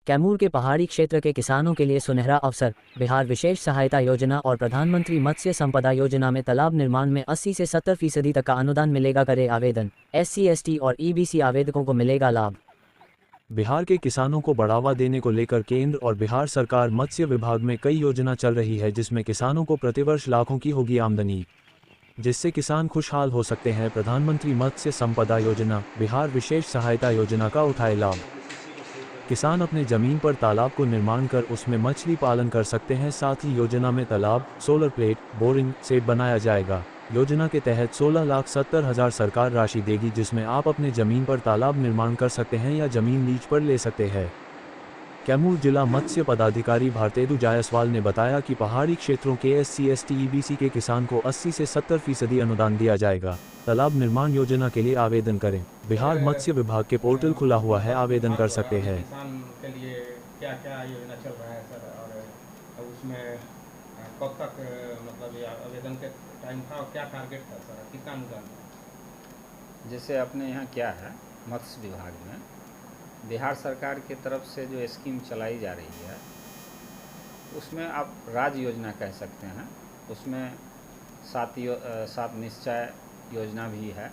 कैमूर के पहाड़ी क्षेत्र के किसानों के लिए सुनहरा अवसर। बिहार विशेष सहायता योजना और प्रधानमंत्री मत्स्य संपदा योजना में तालाब निर्माण में 80 से 70% तक का अनुदान मिलेगा। करे आवेदन। SC ST और EBC आवेदकों को मिलेगा लाभ। बिहार के किसानों को बढ़ावा देने को लेकर केंद्र और बिहार सरकार मत्स्य विभाग में कई योजना चल रही है, जिसमें किसानों को प्रतिवर्ष लाखों की होगी आमदनी, जिससे किसान खुशहाल हो सकते हैं। प्रधानमंत्री मत्स्य संपदा योजना, बिहार विशेष सहायता योजना का उठाए लाभ। किसान अपने जमीन पर तालाब को निर्माण कर उसमें मछली पालन कर सकते हैं। साथ ही योजना में तालाब, सोलर प्लेट, बोरिंग सेट बनाया जाएगा। योजना के तहत 16,70,000 सरकार राशि देगी, जिसमें आप अपने जमीन पर तालाब निर्माण कर सकते हैं या जमीन लीज पर ले सकते हैं। कैमूर जिला मत्स्य पदाधिकारी भारतेदु जायसवाल ने बताया कि पहाड़ी क्षेत्रों के SC ST EBC के किसान को 80 से 70% अनुदान दिया जाएगा। तालाब निर्माण योजना के लिए आवेदन करें। बिहार मत्स्य विभाग के पोर्टल खुला हुआ है, आवेदन कर सकते हैं। किसान के लिए क्या क्या योजना चल रहा है सर, और उसमें कब तक मतलब ये आवेदन के टाइम था और क्या टारगेट था सर, कितना अनुदान था? जैसे अपने यहाँ क्या है, मत्स्य विभाग में बिहार सरकार की तरफ से जो स्कीम चलाई जा रही है उसमें आप राज्य योजना कह सकते हैं। उसमें सात निश्चय योजना भी है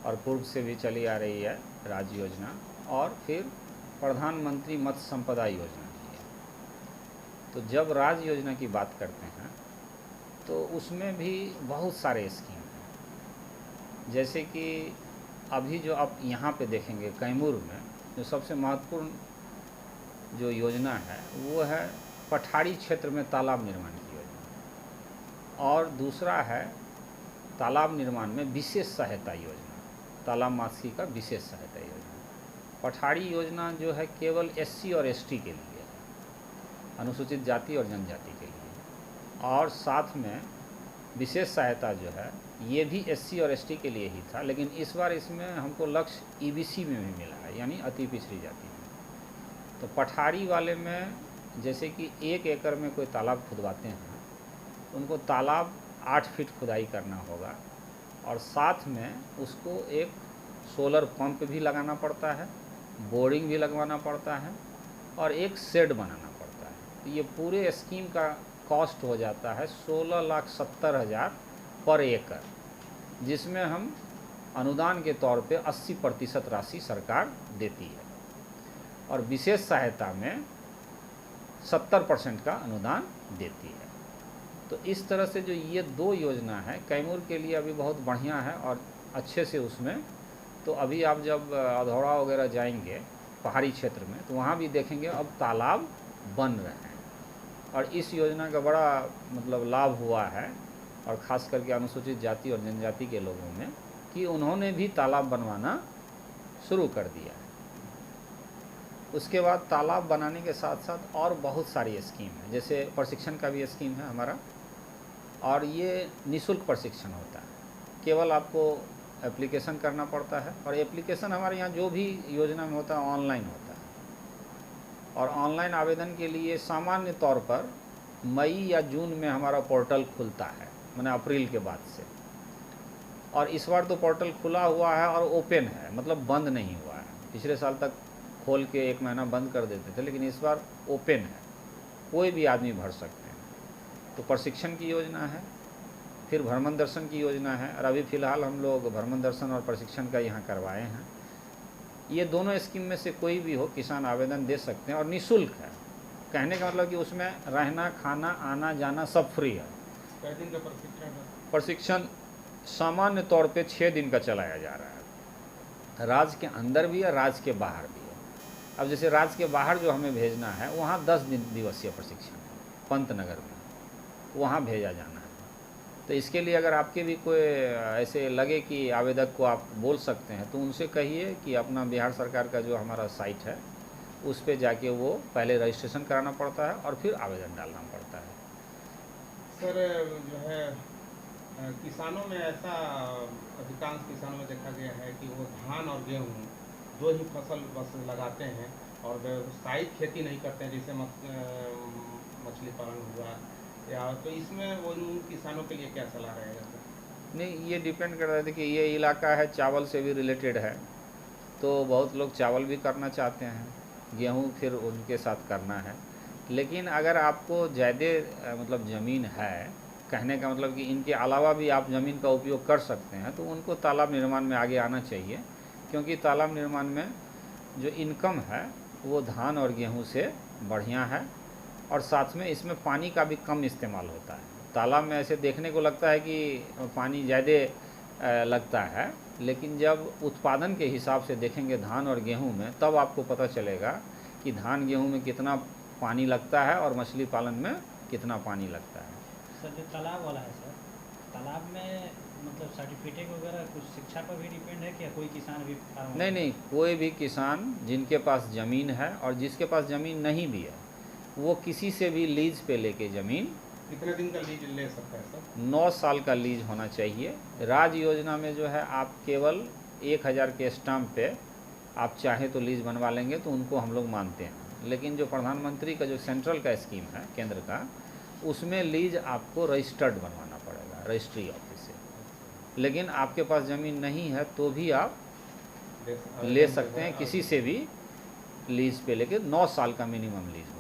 और पूर्व से भी चली आ रही है राज्य योजना, और फिर प्रधानमंत्री मत्स्य संपदा योजना भी है। तो जब राज्य योजना की बात करते हैं तो उसमें भी बहुत सारे स्कीम हैं। जैसे कि अभी जो आप यहाँ पे देखेंगे कैमूर में जो सबसे महत्वपूर्ण जो योजना है वो है पठारी क्षेत्र में तालाब निर्माण की योजना, और दूसरा है तालाब निर्माण में विशेष सहायता योजना, तालाब माछी का विशेष सहायता योजना। पठारी योजना जो है केवल SC और ST के लिए है, अनुसूचित जाति और जनजाति के लिए, और साथ में विशेष सहायता जो है ये भी SC और ST के लिए ही था, लेकिन इस बार इसमें हमको लक्ष्य EBC में भी मिला है, यानी अति पिछड़ी जाति में। तो पठारी वाले में जैसे कि 1 एकड़ में कोई तालाब खुदवाते हैं तो उनको तालाब 8 फीट खुदाई करना होगा, और साथ में उसको एक सोलर पंप भी लगाना पड़ता है, बोरिंग भी लगवाना पड़ता है, और एक शेड बनाना पड़ता है। तो ये पूरे स्कीम का कॉस्ट हो जाता है 16,70,000 पर एकड़, जिसमें हम अनुदान के तौर पे 80% राशि सरकार देती है, और विशेष सहायता में 70% का अनुदान देती है। तो इस तरह से जो ये 2 योजना है कैमूर के लिए अभी बहुत बढ़िया है और अच्छे से उसमें। तो अभी आप जब अधौड़ा वगैरह जाएंगे पहाड़ी क्षेत्र में तो वहाँ भी देखेंगे अब तालाब बन रहे हैं, और इस योजना का बड़ा मतलब लाभ हुआ है, और ख़ास करके अनुसूचित जाति और जनजाति के लोगों में, कि उन्होंने भी तालाब बनवाना शुरू कर दिया है। उसके बाद तालाब बनाने के साथ साथ और बहुत सारी स्कीम है, जैसे प्रशिक्षण का भी स्कीम है हमारा, और ये निःशुल्क प्रशिक्षण होता है। केवल आपको एप्लीकेशन करना पड़ता है, और एप्लीकेशन हमारे यहाँ जो भी योजना में होता है ऑनलाइन होता है, और ऑनलाइन आवेदन के लिए सामान्य तौर पर मई या जून में हमारा पोर्टल खुलता है, माने अप्रैल के बाद से। और इस बार तो पोर्टल खुला हुआ है और ओपन है, मतलब बंद नहीं हुआ है। पिछले साल तक खोल के 1 महीना बंद कर देते थे, लेकिन इस बार ओपन है, कोई भी आदमी भर सकते हैं। तो प्रशिक्षण की योजना है, फिर भ्रमण दर्शन की योजना है, और अभी फ़िलहाल हम लोग भ्रमण दर्शन और प्रशिक्षण का यहाँ करवाए हैं। ये दोनों स्कीम में से कोई भी हो किसान आवेदन दे सकते हैं, और निःशुल्क है। कहने का मतलब कि उसमें रहना, खाना, आना जाना सब फ्री है। कै दिन का प्रशिक्षण है? प्रशिक्षण सामान्य तौर पे 6 दिन का चलाया जा रहा है। राज्य के अंदर भी है, राज्य के बाहर भी है। अब जैसे राज्य के बाहर जो हमें भेजना है वहाँ 10 दिवसीय प्रशिक्षण है पंतनगर में, वहाँ भेजा जाना है। तो इसके लिए अगर आपके भी कोई ऐसे लगे कि आवेदक को आप बोल सकते हैं तो उनसे कहिए कि अपना बिहार सरकार का जो हमारा साइट है उस पर जाके वो पहले रजिस्ट्रेशन कराना पड़ता है और फिर आवेदन डालना पड़ता है। सर जो है किसानों में ऐसा अधिकांश किसानों में देखा गया है कि वो धान और गेहूँ 2 ही फसल बस लगाते हैं और व्यावसायिक खेती नहीं करते हैं, जैसे मछली पालन हुआ या, तो इसमें वो उन किसानों के लिए क्या सलाह रहेगा सर? नहीं, ये डिपेंड करता है। देखिए ये इलाका है चावल से भी रिलेटेड है, तो बहुत लोग चावल भी करना चाहते हैं, गेहूँ फिर उनके साथ करना है। लेकिन अगर आपको ज़्यादा मतलब ज़मीन है, कहने का मतलब कि इनके अलावा भी आप ज़मीन का उपयोग कर सकते हैं, तो उनको तालाब निर्माण में आगे आना चाहिए, क्योंकि तालाब निर्माण में जो इनकम है वो धान और गेहूं से बढ़िया है, और साथ में इसमें पानी का भी कम इस्तेमाल होता है। तालाब में ऐसे देखने को लगता है कि पानी ज़्यादा लगता है, लेकिन जब उत्पादन के हिसाब से देखेंगे धान और गेहूं में, तब आपको पता चलेगा कि धान गेहूं में कितना पानी लगता है और मछली पालन में कितना पानी लगता है। सर जो तालाब वाला है सर, तालाब में मतलब सर्टिफिकेट वगैरह कुछ शिक्षा पर भी डिपेंड है क्या? कोई किसान भी फार्म? नहीं, कोई भी किसान जिनके पास ज़मीन है और जिसके पास ज़मीन नहीं भी है, वो किसी से भी लीज पे लेके ज़मीन, कितने दिन का लीज ले सकता है सर? 9 साल का लीज होना चाहिए। राज योजना में जो है आप केवल 1000 के स्टाम्प पे आप चाहें तो लीज बनवा लेंगे, तो उनको हम लोग मानते हैं। लेकिन जो प्रधानमंत्री का जो सेंट्रल का स्कीम है केंद्र का, उसमें लीज आपको रजिस्टर्ड बनवाना पड़ेगा रजिस्ट्री ऑफिस से। लेकिन आपके पास ज़मीन नहीं है तो भी आप ले सकते हैं, किसी से भी लीज पे लेके 9 साल का मिनिमम लीज